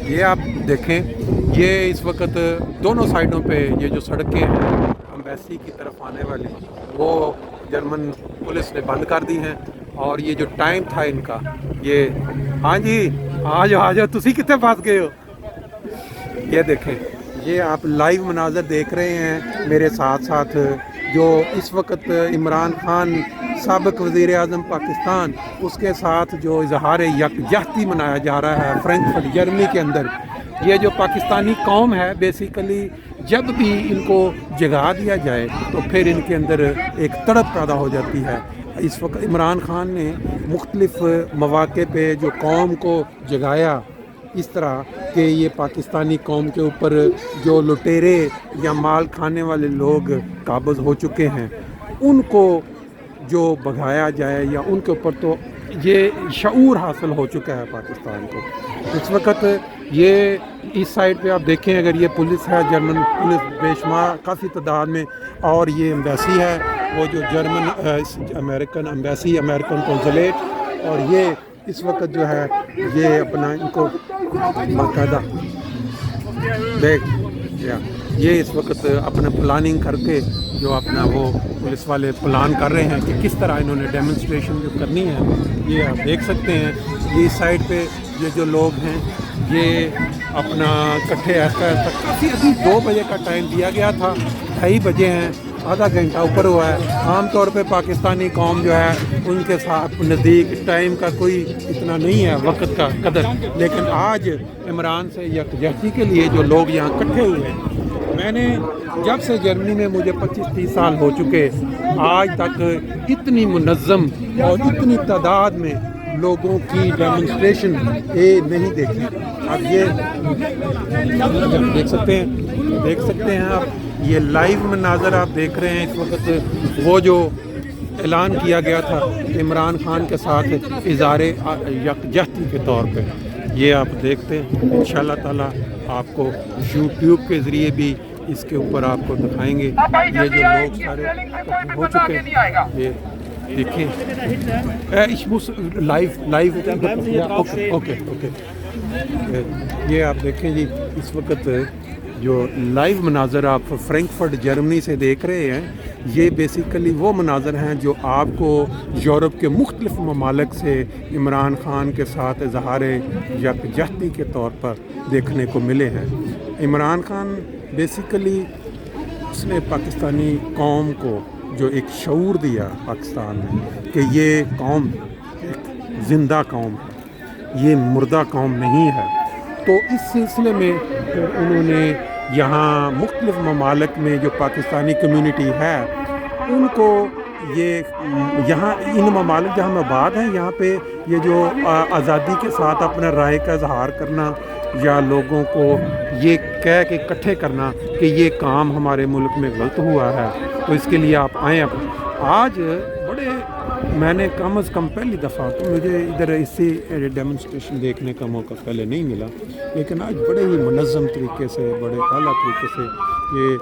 ये आप देखें, ये इस वक्त दोनों साइडों पे ये जो सड़कें हैं एम्बेसी की तरफ आने वाली, वो जर्मन पुलिस ने बंद कर दी हैं। और ये जो टाइम था इनका, ये हाँ जी आ जाओ तुसी कितने फंस गए हो। ये देखें, ये आप लाइव मनाजर देख रहे हैं मेरे साथ साथ, जो इस वक्त इमरान खान साबिक वज़ीर आज़म पाकिस्तान, उसके साथ जो इजहार यकजहती मनाया जा रहा है फ्रैंकफर्ट जर्मनी के अंदर। ये जो पाकिस्तानी कौम है बेसिकली, जब भी इनको जगा दिया जाए तो फिर इनके अंदर एक तड़प पैदा हो जाती है। इस वक्त इमरान खान ने मुख्तलिफ मौक़े पे जो कौम को जगाया इस तरह कि ये पाकिस्तानी कौम के ऊपर जो लुटेरे या माल खाने वाले लोग काबज़ हो चुके हैं, उनको जो भगाया जाए या उनके ऊपर, तो ये शऊर हासिल हो चुका है पाकिस्तान को। इस वक्त ये इस साइड पे आप देखें, अगर ये पुलिस है, जर्मन पुलिस बेशुमार काफ़ी तादाद में, और ये एम्बेसी है, वो जो German American embassy, American consulate. और ये इस वक्त जो है ये अपना इनको बाकायदा देख, ये इस वक्त अपना प्लानिंग करके जो अपना वो पुलिस वाले प्लान कर रहे हैं कि किस तरह इन्होंने डेमोन्स्ट्रेशन जो करनी है। ये आप देख सकते हैं, ये इस साइड पे ये जो लोग हैं ये अपना इकट्ठे ऐसा काफ़ी, अभी 2 बजे का टाइम दिया गया था, 2:30 बजे हैं, आधा घंटा ऊपर हुआ है। आम तौर पे पाकिस्तानी कौम जो है उनके साथ नज़दीक टाइम का कोई इतना नहीं है, वक्त का कदर। लेकिन आज इमरान से यकजहती के लिए जो लोग यहाँ इकट्ठे हुए हैं, मैंने जब से जर्मनी में मुझे 25-30 साल हो चुके, आज तक इतनी मुनज़्ज़म और इतनी तादाद में लोगों की डेमोन्स्ट्रेशन नहीं देखी। अब ये देख सकते हैं आप, ये लाइव मनाज़र आप देख रहे हैं इस वक्त। वो जो ऐलान किया गया था इमरान खान के साथ इज़हारे यकजहती के तौर पे, ये आप देखते हैं। इंशाअल्लाह ताला आपको यूट्यूब के ज़रिए भी इसके ऊपर आपको दिखाएंगे। ये जो लोग सारे हो चुके हैं, ये देखिए लाइव ओके। ये आप देखें जी, इस वक्त जो लाइव मनाज़र आप फ्रैंकफर्ट जर्मनी से देख रहे हैं, ये बेसिकली वो मनाज़र हैं जो आपको यूरोप के मुख्तलिफ़ ममालिक से इमरान खान के साथ इज़हार यकजहती के तौर पर देखने को मिले हैं। इमरान खान बेसिकली उसने पाकिस्तानी कौम को जो एक शऊर दिया पाकिस्तान में कि ये कौम एक ज़िंदा कौम है, ये मुर्दा कौम नहीं है। तो इस सिलसिले में उन्होंने यहाँ मुख्तलिफ़ ममालिक में जो पाकिस्तानी कम्युनिटी है उनको ये यहाँ इन ममालिक जहाँ मबाद हैं, यहाँ पे ये जो आज़ादी के साथ अपना राय का इजहार करना या लोगों को ये कह के इकट्ठे करना कि ये काम हमारे मुल्क में गलत हुआ है, तो इसके लिए आप आएँ। आज बड़े, मैंने कम अज़ कम पहली दफ़ा, तो मुझे इधर इसी डेमोन्स्ट्रेशन देखने का मौका पहले नहीं मिला, लेकिन आज बड़े ही मुनज़्ज़म तरीके से, बड़े आला तरीके से ये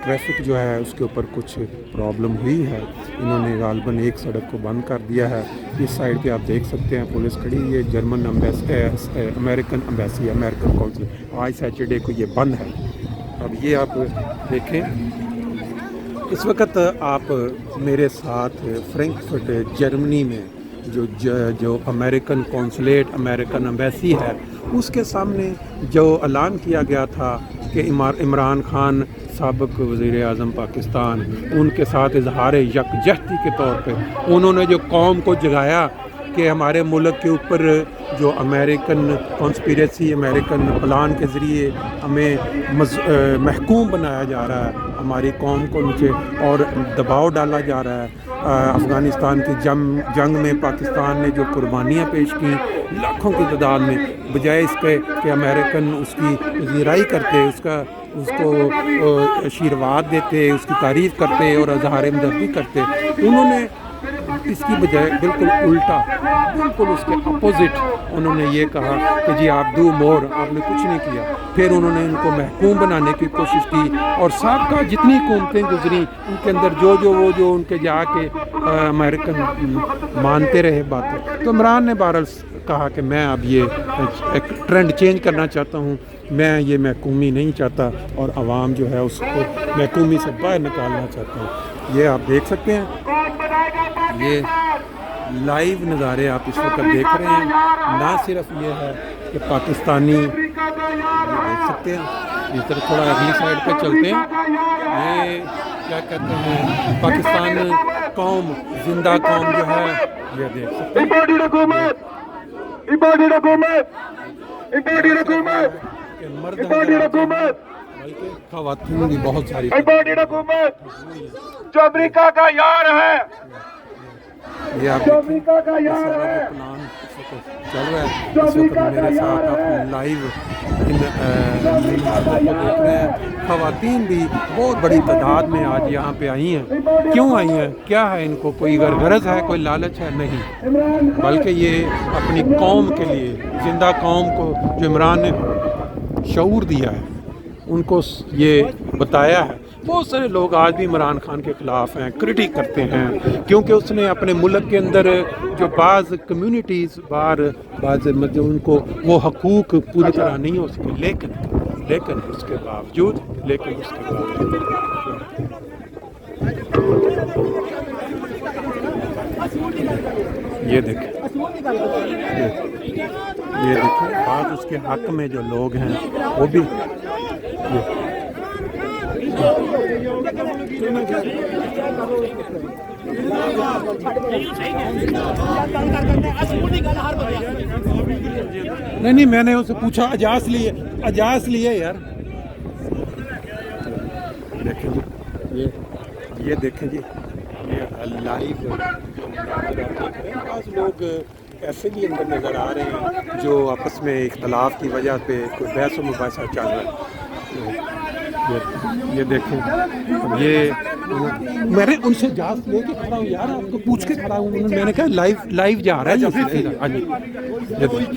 ट्रैफिक जो है उसके ऊपर कुछ प्रॉब्लम हुई है। इन्होंने गालबन एक सड़क को बंद कर दिया है। इस साइड पे आप देख सकते हैं पुलिस खड़ी, ये German American embassy, American council, आज सैटरडे को ये बंद है। अब ये आप देखें, इस वक्त आप मेरे साथ फ्रैंकफर्ट जर्मनी में जो अमेरिकन कौंसलेट, अमेरिकन एम्बेसी है, उसके सामने जो ऐलान किया गया था कि इमरान खान साबिक वज़ीर आज़म पाकिस्तान, उनके साथ इजहार यकजहती के तौर पे उन्होंने जो कौम को जगाया कि हमारे मुल्क के ऊपर जो अमेरिकन कॉन्स्पिरेसी, अमेरिकन प्लान के ज़रिए हमें महकूम बनाया जा रहा है, हमारी कौम को नीचे और दबाव डाला जा रहा है। अफ़गानिस्तान की जंग में पाकिस्तान ने जो कुर्बानियाँ पेश की लाखों की तादाद में, बजाय इसके कि अमेरिकन उसकी ज़िराई करते, उसको आशीर्वाद देते, उसकी तारीफ़ करते और इज़हार हमदर्दी करते, उन्होंने इसकी बजाय बिल्कुल उल्टा, बिल्कुल उसके अपोजिट उन्होंने ये कहा कि जी आप डू मोर, आपने कुछ नहीं किया। फिर उन्होंने इनको महकूम बनाने की कोशिश की और साबका जितनी हुकूमतें गुजरी उनके अंदर जो उनके जाके अमेरिकन मानते रहे बातें, तो इमरान ने बहरहाल कहा कि मैं अब ये एक ट्रेंड चेंज करना चाहता हूँ, मैं ये महकूमी नहीं चाहता और आवाम जो है उसको महकूमी से बाहर निकालना चाहता हूँ। ये आप देख सकते हैं, ये लाइव नज़ारे आप इस वक्त देख रहे हैं। ना सिर्फ ये है कि पाकिस्तानी, ये देख सकते हैं, इस तरह थोड़ा अगली साइड पे चलते हैं, ये क्या कहते हैं पाकिस्तान कौम, जिंदा कौम जो है, ये देख सकते हैं। मर्द बल्कि ख़वातीन भी बहुत सारी, जो अमेरिका का यार है, ये आप अमेरिका का यार है, प्लान चल रहा है। इस वक्त मेरे साथ आप लाइव इन देख रहे हैं। ख़वातीन भी बहुत बड़ी तादाद में आज यहाँ पे आई हैं। क्यों आई हैं? क्या है इनको? कोई गरज है, कोई लालच है? नहीं, बल्कि ये अपनी कौम के लिए, जिंदा कौम को जो इमरान ने शऊर दिया है, उनको ये बताया है। बहुत सारे लोग आज भी इमरान खान के ख़िलाफ़ हैं, क्रिटिक करते हैं, क्योंकि उसने अपने मुल्क के अंदर जो बाज़ कम्युनिटीज़ बाज़ मतलब उनको वो हकूक़ पूरी तरह नहीं हो सके, लेकिन उसके बावजूद ये देखें आज उसके हक़ में जो लोग हैं वो भी नहीं, मैंने उससे पूछा अजास लिए यार। देखें जी, ये देखें जी, ये लाइव आज लोग ऐसे भी अंदर नज़र आ रहे हैं जो आपस में इख्तलाफ की वजह पे कोई बहस व मुबाहिसा चल रहा है। ये देखें, ये मैंने उनसे इजाज़त लेके खड़ा हूँ यार, आपको पूछ के खड़ा हूँ। मैंने कहा लाइव जा रहा है जी।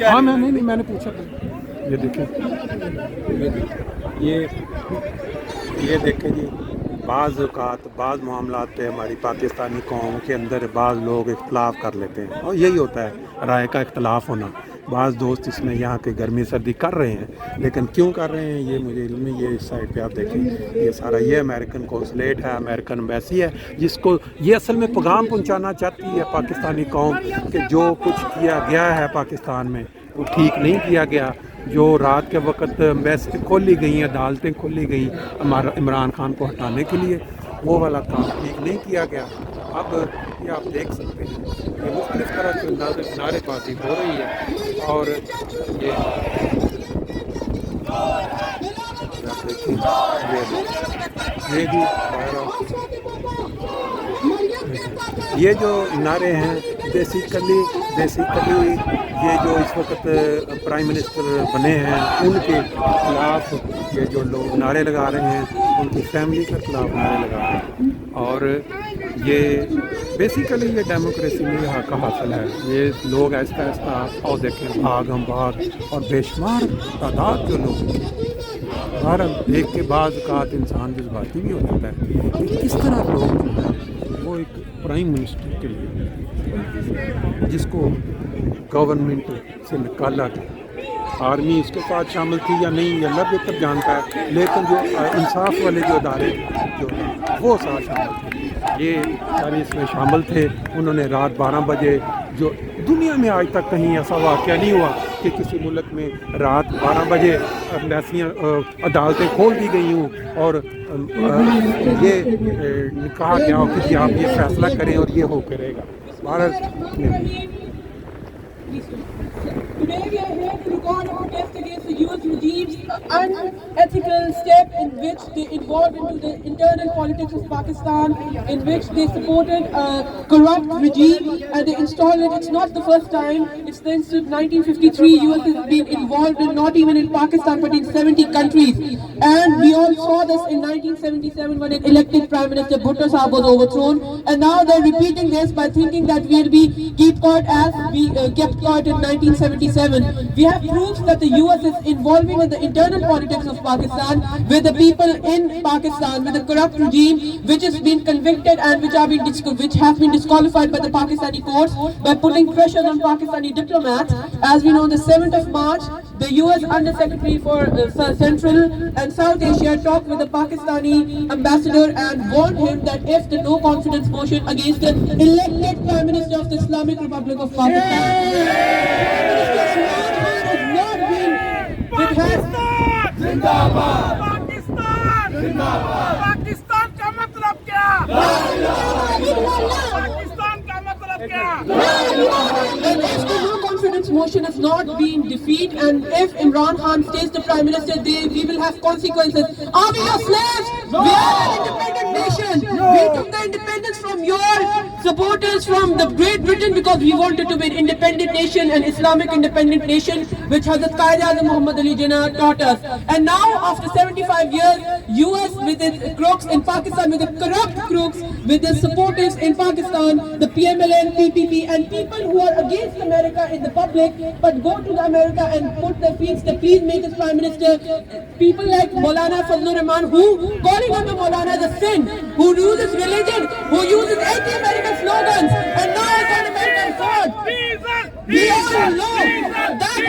हाँ मैंने पूछा। ये देखें, ये देखें जी, बाज़ औक़ात बाज़ मामलात पे हमारी पाकिस्तानी कौम के अंदर बाज़ लोग इख्तलाफ कर लेते हैं, और यही होता है राय का इख्तलाफ होना। बाज़ दोस्त इसमें यहाँ के गर्मी सर्दी कर रहे हैं, लेकिन क्यों कर रहे हैं ये मुझे इल्म नहीं। ये इस साइड पे आप देखें, ये सारा ये अमेरिकन कौंसलेट है, अमेरिकन एम्बेसी है, जिसको ये असल में पैगाम पहुँचाना चाहती है पाकिस्तानी कौम कि जो कुछ किया गया है पाकिस्तान में वो ठीक नहीं किया गया। जो रात के वक्त एम्बेसी खोली गई, अदालतें खोली गई हमारा इमरान खान को हटाने के लिए, वो वाला काम ठीक नहीं किया गया। अब ये आप देख सकते हैं, ये मुख्तलिफ तरह से नारेबाजी हो रही है, और ये जो नारे हैं बेसिकली ये जो इस वक्त प्राइम मिनिस्टर बने हैं उनके खिलाफ ये जो लोग नारे लगा रहे हैं, उनकी फैमिली के खिलाफ नारे लगा रहे हैं। और ये बेसिकली ये डेमोक्रेसी में का हासिल है। ये लोग ऐसा और देखें भाग और बेशुमार तादाद जो लोग हर एक के बाद औक़ात इंसान जज्बाती भी हो जाता है कि किस तरह लोग जो है वो एक प्राइम मिनिस्टर के लिए जिसको गवर्नमेंट से निकाला गया, आर्मी इसके साथ शामिल थी या नहीं ये अल्लाह बेहतर जानता है, लेकिन जो इंसाफ वाले जो अदारे जो वो साथ शामिल थे, ये सारे इसमें शामिल थे। उन्होंने रात 12 बजे, जो दुनिया में आज तक कहीं ऐसा वाक़या नहीं हुआ कि किसी मुल्क में रात 12 बजे एम्बेसियाँ अदालतें खोल दी गई हूँ और ये कहा गया हो कि आप ये फैसला करें और ये हो करेगा। Bharat Today we are here to record a protest against the US regime's unethical step in which they involved into the internal politics of Pakistan, in which they supported a corrupt regime and they installed it. It's not the first time. It's since 1953 US has been involved in not even in Pakistan but in 70 countries. And we all saw this in 1977 when an elected Prime Minister Bhutto Sahab was overthrown. And now they're repeating this by thinking that we'll be kept caught as we kept caught in 1977. We have proofs that the US is involving in the internal politics of Pakistan, with the people in Pakistan, with the corrupt regime which has been convicted and which have been disqualified by the Pakistani courts by putting pressure on Pakistani diplomats. As we know, on the 7th of March, the US Under Secretary for Central and South Asia talked with the Pakistani ambassador and warned him that if the no confidence motion against the elected Prime Minister of the Islamic Republic of Pakistan, Pakistan का मतलब क्या? पाकिस्तान का मतलब क्या? And if the no confidence motion has not been defeated, and if Imran Khan stays the Prime Minister, we will have consequences. Are we your slaves? We are an independent nation. We took the independence from your supporters from the Great Britain because we wanted to be an independent nation, an Islamic independent nation, which Hazrat Qaid-e-Azam Muhammad Ali Jinnah taught us. And now, after 75 years, US with its crooks in Pakistan, with the corrupt crooks, with the supporters in Pakistan, the PMLN, PPP, and people who are against America in the public, but go to America and put their feet, please make us Prime Minister. People like Maulana Fazlur Rahman, who calling him a Maulana is a sin, who uses religion, who uses anti-American slogans, and now is an American fraud. We all know that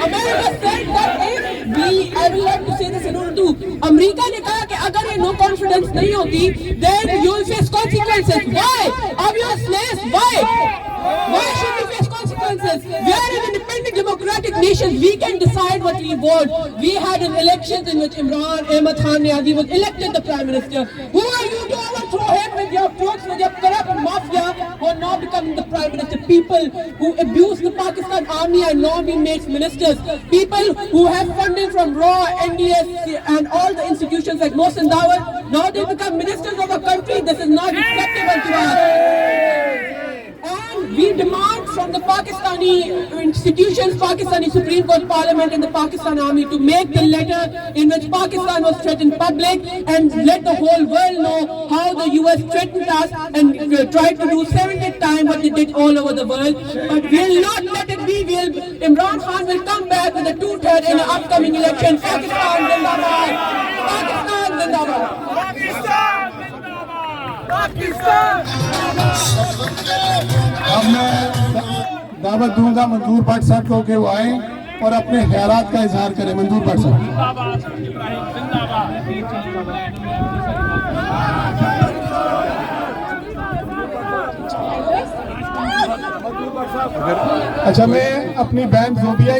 America said that if we, I will have to say this in Urdu, America ने कहा कि अगर ये no confidence नहीं होती, then you will face consequences. Why? Are you a slave? Why? Why should we face consequences? We are an independent democratic nation. We can decide what we want. We had an election in which Imran Ahmad Khan Niazi was elected the Prime Minister. Who are you to overthrow him with your crooks, with your corrupt mafia who are now becoming the Prime Minister? People who abuse the Pakistan army are now being made ministers. People who have funding from RAW, NDS and all the institutions like Mohsen Dawar, now they become ministers of a country. This is not acceptable to us. And we demand from the Pakistani institutions, Pakistani Supreme Court, Parliament and the Pakistan Army to make the letter in which Pakistan was threatened public and let the whole world know how the US threatened us and tried to do 70 times what they did all over the world. But we will not let it be. Imran Khan will come back with a 2/3 in the upcoming election. Pakistan Zindabad! Pakistan Zindabad! Pakistan अब मैं दावत दूंगा मंजूर भट्ट साहब को कि वो आए और अपने ख्यालात का इजहार करें। मंजूर भट्ट साहब। अच्छा, मैं अपनी बहन जोबिया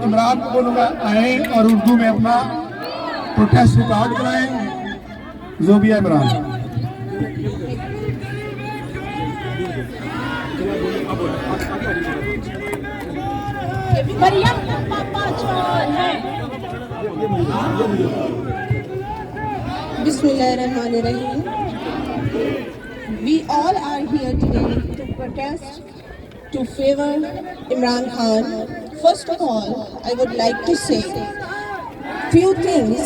इमरान को बोलूँगा आए और उर्दू में अपना प्रोटेस्ट रिकॉर्ड कराएं। जोबिया Imran. Bismillahirrahmanirrahim. We all are here today to protest to favor Imran Khan. First of all, I would like to say few things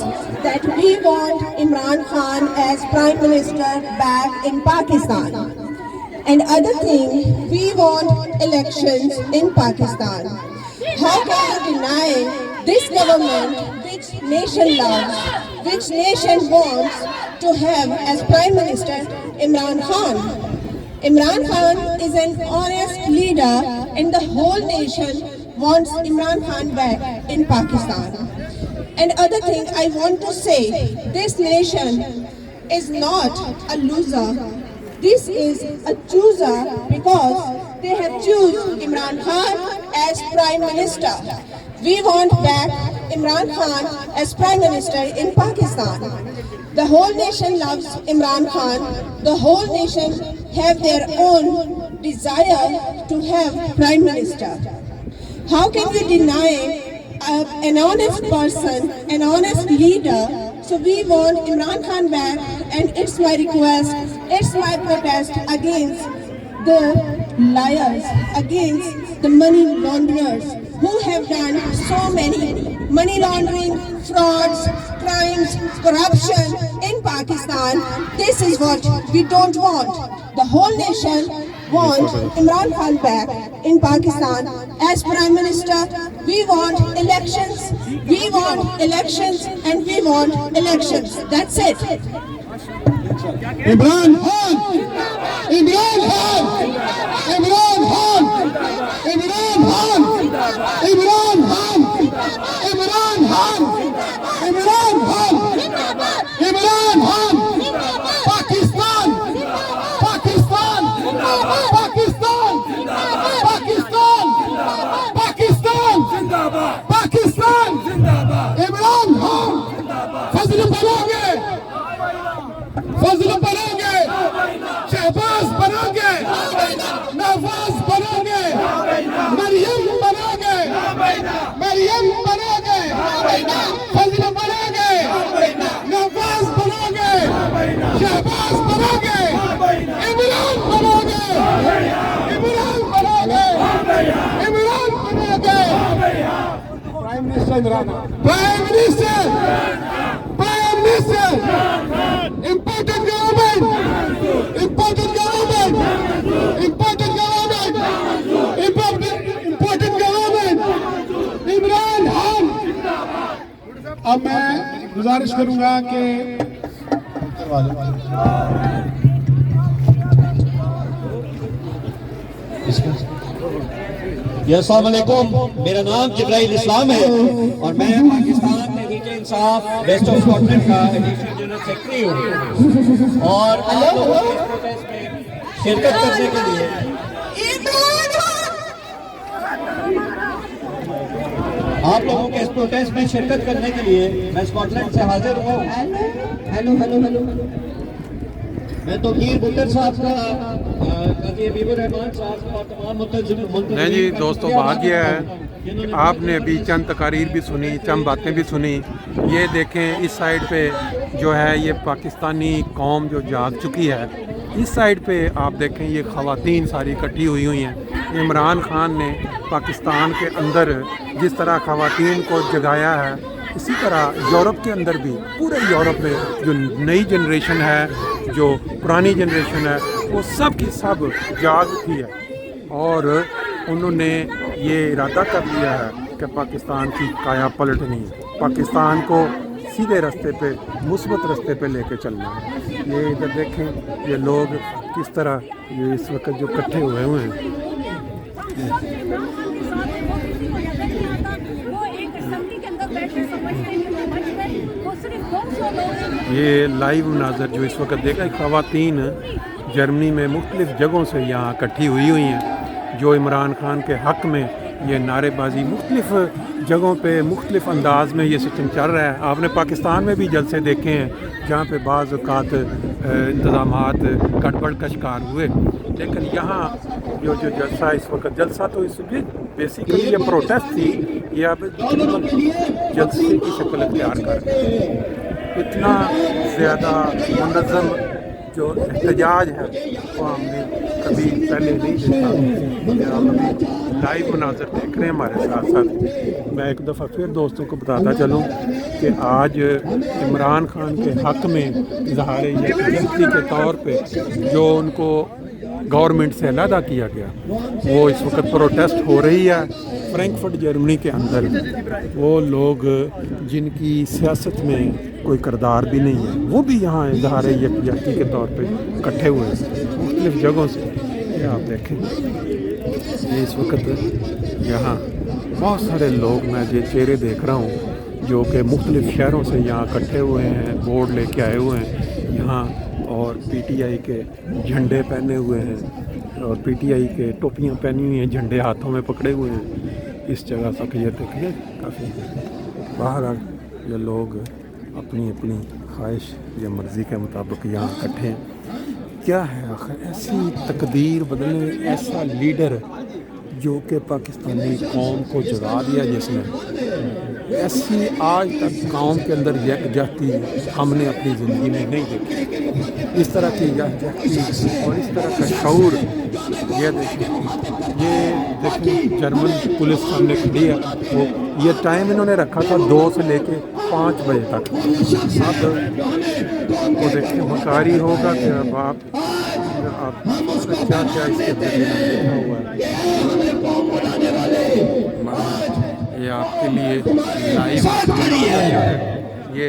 that we want Imran Khan as Prime Minister back in Pakistan. And other thing, we want elections in Pakistan. How can you deny this government, which nation loves, which nation wants to have as Prime Minister Imran Khan? Imran Khan is an honest leader and the whole nation wants Imran Khan back in Pakistan. And other thing I want to say, this nation is not a loser. This is a chooser because they have chosen Imran Khan as Prime Minister. We want back Imran Khan as Prime Minister in Pakistan. The whole nation loves Imran Khan. The whole nation have their own desire to have Prime Minister. How can we deny an honest person, an honest leader? So we want Imran Khan back, and it's my request, it's my protest against the liars, against the money launderers who have done so many money laundering, frauds, crimes, corruption in Pakistan. This is what we don't want. The whole nation want Imran Khan back in Pakistan as Prime Minister. We want elections, we want elections, and we want elections. That's it. Imran Khan! Imran Khan! Imran Khan! Imran Khan! Imran Khan! Imran Khan! Imran Khan! Imran Khan! Pakistan! Pakistan! Pakistan! Pakistan! Pakistan! Pakistan! Imran Khan! फजल बनोगे, फजल बनोगे, शहबाज बनोगे, नवाज बनोगे, मरियम बनोगे, मरियम बनोगे, फजल बनोगे, नवाज बनोगे, शहबाज बनोगे, इमरान बनोगे, इमरान बनोगे, इमरान बनोगे। Prime minister Imran, prime minister, prime minister, important government, important government, important government, important government, Imran Khan. अब मैं गुजारिश करूंगा कि अस्सलाम वालेकुम, मेरा नाम जिब्राइल इस्लाम है और मैं Pakistan Tehreek Insaf waste of Scotland का एडिशनल जनरल सेक्रेटरी हूँ और आप लोगों के इस प्रोटेस्ट में शिरकत करने के लिए मैं स्कॉटलैंड से हाजिर हुआ हूँ। हेलो हेलो हेलो मैं तो मीर बुटर साहब का नहीं जी दोस्तों, बात यह है आपने अभी चंद तकारीर भी सुनी, चंद बातें भी सुनी। ये देखें इस साइड पे जो है ये पाकिस्तानी कौम जो जाग चुकी है, इस साइड पे आप देखें ये ख़वातीन सारी इकट्ठी हुई हैं। इमरान खान ने पाकिस्तान के अंदर जिस तरह ख़वातीन को जगाया है, इसी तरह यूरोप के अंदर भी, पूरे यूरोप में जो नई जनरेशन है, जो पुरानी जनरेशन है, वो सब की सब जाग उठी है और उन्होंने ये इरादा कर लिया है कि पाकिस्तान की काया पलटनी है, पाकिस्तान को सीधे रास्ते पे, मुस्बत रास्ते पे लेके चलना है। ये इधर देखें ये लोग किस तरह ये इस वक्त जो इकट्ठे हुए हैं। ये लाइव मनाज़र जो इस वक्त देखा, ख़वातीन जर्मनी में मुख्तलिफ़ जगहों से यहाँ इकट्ठी हुई हैं, जो इमरान खान के हक़ में ये नारेबाजी मुख्तलिफ़ जगहों पे मुख्तलिफ़ अंदाज़ में ये सिस्टम चल रहा है। आपने पाकिस्तान में भी जलसे देखे हैं जहाँ पे बाज़ औक़ात इंतज़ामात गड़बड़ का शिकार हुए, लेकिन यहाँ जो जलसा इस वक्त जलसा तो इस बेसिकली ये प्रोटेस्ट थी, ये अब जलसे की शक्ल अख्तियार कर इतना ज़्यादा मुनज़्ज़म जो एहतजाज है वो हमने कभी पहले नहीं देखा। आप अभी लाइव मनाज़र देख रहे हैं हमारे साथ साथ। मैं एक दफ़ा फिर दोस्तों को बताता चलूँ कि आज इमरान खान के हक़ में इज़हार यकजहती के तौर पे जो उनको गवर्नमेंट से अलहदा किया गया, वो इस वक्त प्रोटेस्ट हो रही है फ्रैंकफर्ट जर्मनी के अंदर। वो लोग जिनकी सियासत में कोई किरदार भी नहीं है, वो भी यहाँ इज़हार यकजहती के तौर पे इकट्ठे हुए हैं मुख्तलिफ़ जगहों से। ये आप देखें ये इस वक्त यहाँ बहुत सारे लोग, मैं ये चेहरे देख रहा हूँ जो कि मुख्तलिफ़ शहरों से यहाँ इकट्ठे हुए हैं, बोर्ड लेके आए हुए हैं यहाँ और पीटीआई के झंडे पहने हुए हैं और पीटीआई के टोपियाँ पहनी हुई हैं, झंडे हाथों में पकड़े हुए हैं। इस जगह तक ये देखिए काफ़ी बाहर ये लोग अपनी अपनी ख्वाहिश या मर्ज़ी के मुताबिक यहाँ इकट्ठे हैं। क्या है आखिर ऐसी तकदीर बदलने, ऐसा लीडर जो कि पाकिस्तानी कौम को जगा दिया जिसने, ऐसी आज तक कौम के अंदर यकजहती हमने अपनी ज़िंदगी में नहीं देखी। इस तरह की यकजहती और इस तरह का शऊर ये देखें जर्मन पुलिस सामने खड़ी है। वो ये टाइम इन्होंने रखा था 2 से लेके 5 बजे तक। अब वो देखिए मकारी होगा कि अब आप क्या क्या इसके बारे में लिखा हुआ है। ये आपके लिए लाइव ये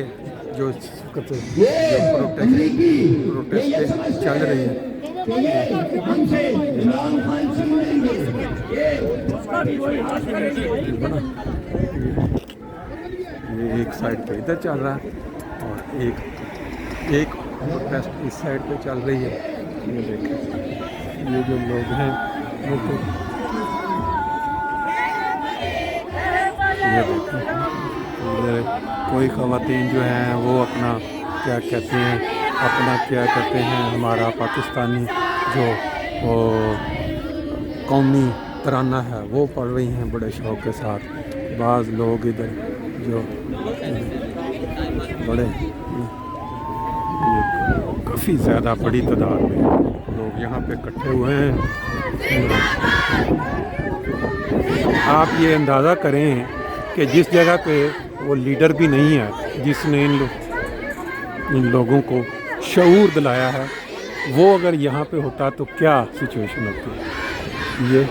जो प्रोटेस्ट चल रही है, ये एक साइड पे इधर चल रहा है और एक प्रोटेस्ट इस साइड पे चल रही है। ये देखें, ये जो लोग हैं वो तो ये देखें, कोई ख़वातीन जो हैं वो अपना क्या कहते हैं, हमारा पाकिस्तानी जो वो कौमी तराना है वो पढ़ रही हैं बड़े शौक़ के साथ। बाज़ लोग इधर जो बड़े काफ़ी ज़्यादा बड़ी तादाद में लोग यहाँ पे इकट्ठे हुए हैं। आप ये अंदाज़ा करें कि जिस जगह पे वो लीडर भी नहीं है जिसने इन लोगों को शऊर दिलाया है, वो अगर यहाँ पे होता तो क्या सिचुएशन होती। ये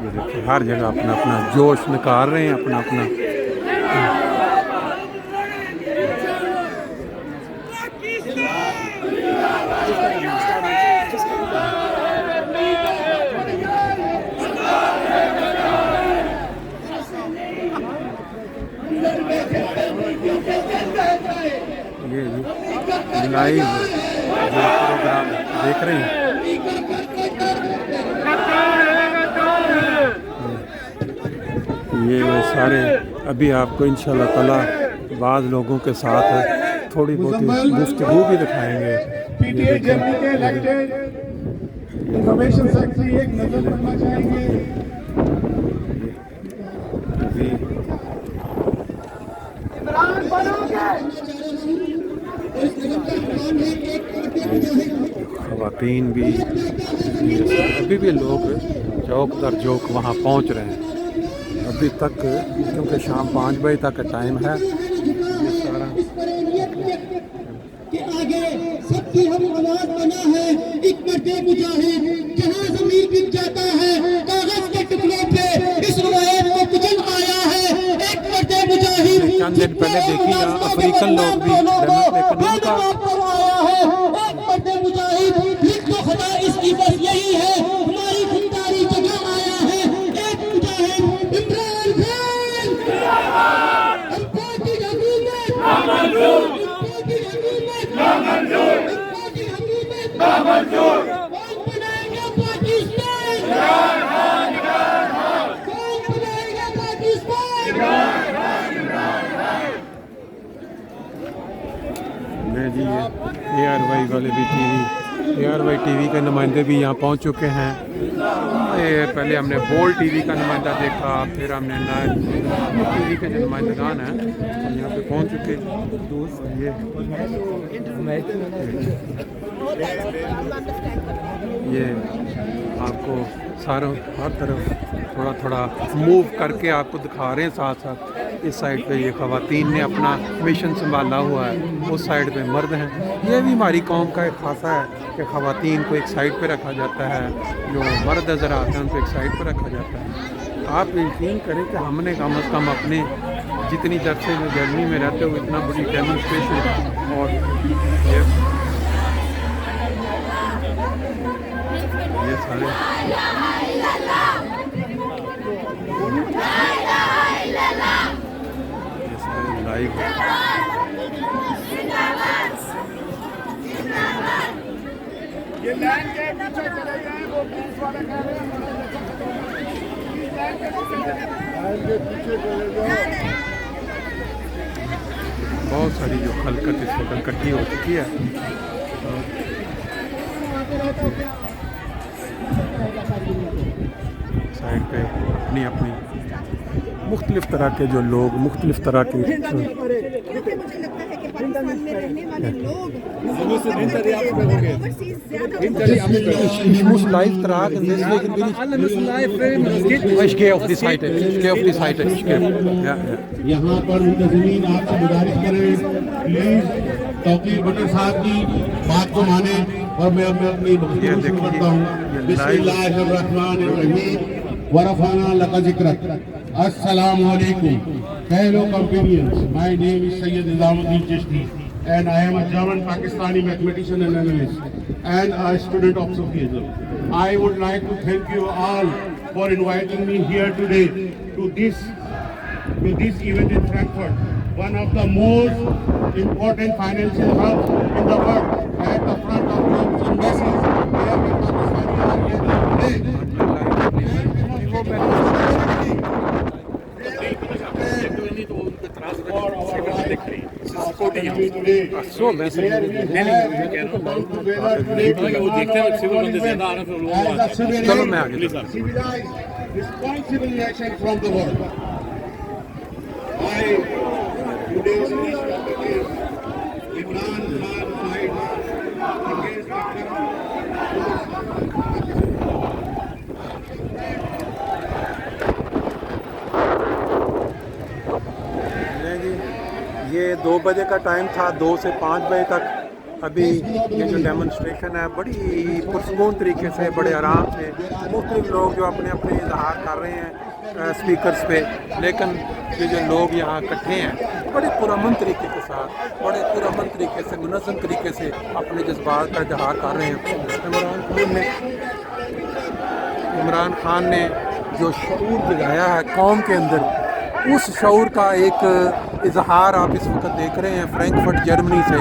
देखिए हर जगह अपना अपना जोश निकाल रहे हैं, अपना अपना ये लाइव जो प्रोग्राम देख रहे हैं। ये सारे अभी आपको इंशाल्लाह ताला बाज़ लोगों के साथ थोड़ी बहुत गुफ्तगू भी दिखाएंगे। पीटीआई जर्मनी के इलेक्टेड इंफॉर्मेशन सेक्रेटरी एक नजर रखना चाहेंगे। ख़वातीन भी अभी भी लोग चौक दर चौक वहाँ पहुँच रहे हैं अभी तक, क्योंकि शाम 5 बजे तक का टाइम है। ये सारा के आगे सबकी हम आवाज बना है, एक मर्दे मुजाहिद जहाँ ज़मीन बिक जाता है कागज के टुकड़ों पे इस रवायत को कुचल आया है। एक मर्दे मुजाहिद चंद दिन पहले देखी अफ्रीकन लोग भी आया है। एक मर्दे मुजाहिद लिख दो खुदा इसकी बस यही है, हमारी खुदारी जगह आया है। एक मुजाहिद इमरान खान हमको की हुकूमत कौन बनाएगा पाकिस्तान, कौन बनाएगा पाकिस्तान। जी ARY वाले भी ARY टीवी के नुमाइंदे भी यहाँ पहुँच चुके हैं। ये पहले हमने बोल टीवी का नुमाइंदा देखा, फिर हमने टीवी के जो नुमाइंदगान हैं यहाँ पे पहुँच चुके दोस्त। ये आपको हर तरफ थोड़ा थोड़ा मूव करके आपको दिखा रहे हैं। साथ साथ इस साइड पे ये ख़वातीन ने अपना मिशन संभाला हुआ है, उस साइड पे मर्द हैं। ये भी हमारी कौम का एक खासा है कि ख़वातीन को एक साइड पे रखा जाता है, जो मर्द नज़र आते हैं उनको एक साइड पे रखा जाता है। आप यकीन करें कि हमने कम अज़ कम अपने जितनी दरसे में जर्मनी में रहते हुए इतना बड़ी डेमोन्स्ट्रेशन और ये सारे लाइव ये लैंड के पीछे चले गए वो पुलिस वाले कह रहे हैं लैंड के पीछे चले गए। बहुत सारी जो खलकत इस वक्त इकट्ठी हो चुकी है। साइड पे अपनी अपनी मुख्तलिफ तरह के जो लोग मुख्तलिफ तरह के मुझे लगता है कि पाकिस्तान में रहने वाले लोग Ich muss live tragen, deswegen bin ich gehe auf die Seite, यहाँ पर मुंतज़मीन आपसे गुजारिश करें प्लीज तौकीर भट्टर साहब की बात को माने और मैं अपनी गुफ्तगू शुरू करता हूँ। बिस्मिल्लाहिर्रहमानिर्रहीम व रफ़अना लका ज़िक्रक। अस्सलामु अलैकुम fellow companions, my name is Sayyid Nizamuddin Chishti and I am a German Pakistani mathematician and analyst and a student of Sufism. I would like to thank you all for inviting me here today to this event in Frankfurt, one of the most important financial hubs in the world, at the front of the embassies where we Pakistanis are here today. Responsible nation from the world. Today's national begins. Imran Khan fights against ये 2 बजे का time था, 2 से 5 बजे तक अभी ये जो डेमोन्स्ट्रेशन है बड़ी पुरसकून तरीके से, बड़े आराम से मुख्तलिफ लोग जो अपने अपने इजहार कर रहे हैं स्पीकर्स पे, लेकिन ये जो लोग यहाँ इकट्ठे हैं बड़े पुरअमन तरीके के साथ, बड़े पुरअमन तरीके से, मुनज़्ज़म तरीके से अपने जज्बात का इजहार कर रहे हैं। इमरान खान ने जो शऊर जगाया है कौम के अंदर, उस शऊर का एक इजहार आप इस वक्त देख रहे हैं फ्रैंकफर्ट जर्मनी से।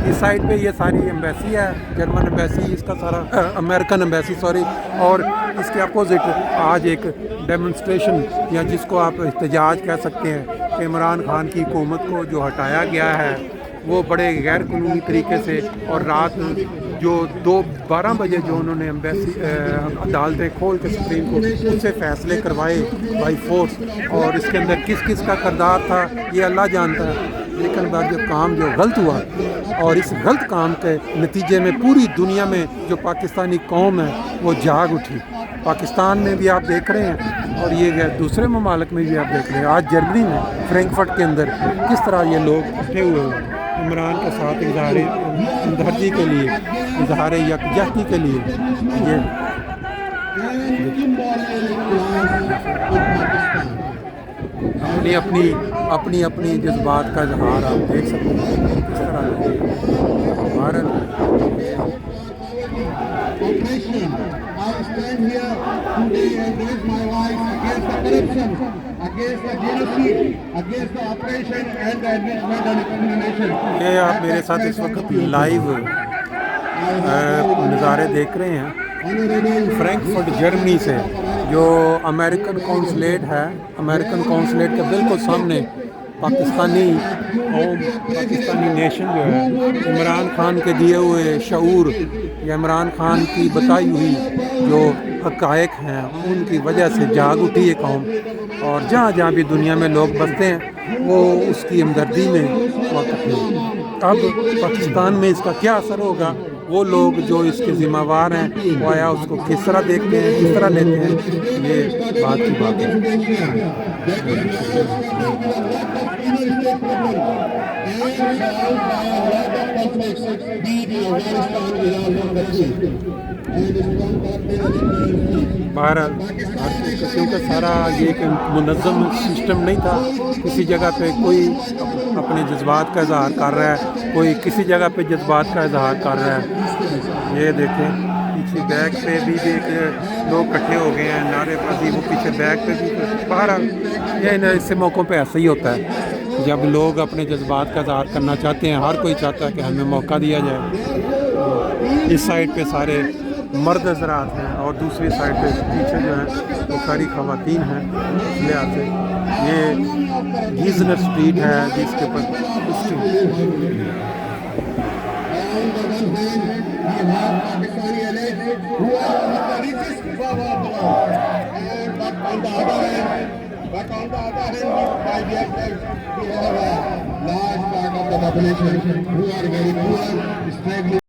इस साइड पे ये सारी एम्बेसी है, जर्मन एम्बेसी, इसका सारा अमेरिकन एम्बेसी सॉरी, और इसके अपोजिट आज एक डेमोन्स्ट्रेशन या जिसको आप एहतजाज कह सकते हैं कि इमरान खान की हुकूमत को जो हटाया गया है वो बड़े गैर कानूनी तरीके से, और रात जो 12 बजे जो उन्होंने एम्बेसी अदालतें खोल के सुप्रीम कोर्ट उनसे फ़ैसले करवाए बाई फोर्स, और इसके अंदर किस किस का किरदार था ये अल्लाह जानता है। लेकिन बाद जो काम जो गलत हुआ, और इस गलत काम के नतीजे में पूरी दुनिया में जो पाकिस्तानी कौम है वो जाग उठी। पाकिस्तान में भी आप देख रहे हैं और ये दूसरे ममालिक में भी आप देख रहे हैं। आज जर्मनी में फ्रैंकफर्ट के अंदर किस तरह ये लोग इकट्ठे हुए हैं इमरान के साथ इजहार हमदर्दी के लिए, इजहार यकजहती के लिए। ये अपनी अपनी जज्बात का इजहार आप देख सकते हैं किस तरह Bharat. I stand here today and raise my voice against the corruption, against the genocide, against the oppression and the enrichment and extermination. ये आप मेरे साथ इस वक्त लाइव नज़ारे देख रहे हैं फ्रैंकफर्ट जर्मनी से, जो अमेरिकन कौंसलेट है। अमेरिकन कौंसलेट के बिल्कुल सामने पाकिस्तानी कौम, पाकिस्तानी नेशन जो है इमरान खान के दिए हुए शऊर या इमरान खान की बताई हुई जो हक़ाइक़ हैं उनकी वजह से जाग उठी है कौम, और जहाँ जहाँ भी दुनिया में लोग बसते हैं वो उसकी हमदर्दी में वाक़िफ़ हैं। अब पाकिस्तान में इसका क्या असर होगा, वो लोग जो इसके ज़िम्मेवार हैं वो आया उसको किस तरह देखते हैं, किस तरह लेते हैं, ये बात की बात बहरहाल क्योंकि सारा ये एक मुनज़्ज़म सिस्टम नहीं था। किसी जगह पे कोई अपने जज्बात का इजहार कर रहा है, कोई किसी जगह पे जज्बात का इजहार कर रहा है। ये देखें पीछे बैक पे भी एक लोग इकट्ठे हो गए हैं, नारेबाजी, वो पीछे बैक पे भी। बहरहाल ये ऐसे मौक़ों पे ऐसा ही होता है जब लोग अपने जज्बात का इजहार करना चाहते हैं। हर कोई चाहता है कि हमें मौका दिया जाए। इस साइड पे सारे मर्द हज़रात हैं और दूसरी साइड पे पीछे जो है वो सारी ख़वातीन हैं। इस लिहाज से ये गीजनर स्ट्रीट है जिसके ऊपर But on the other hand, by the effect, we have a large part of the population who are very poor, struggling.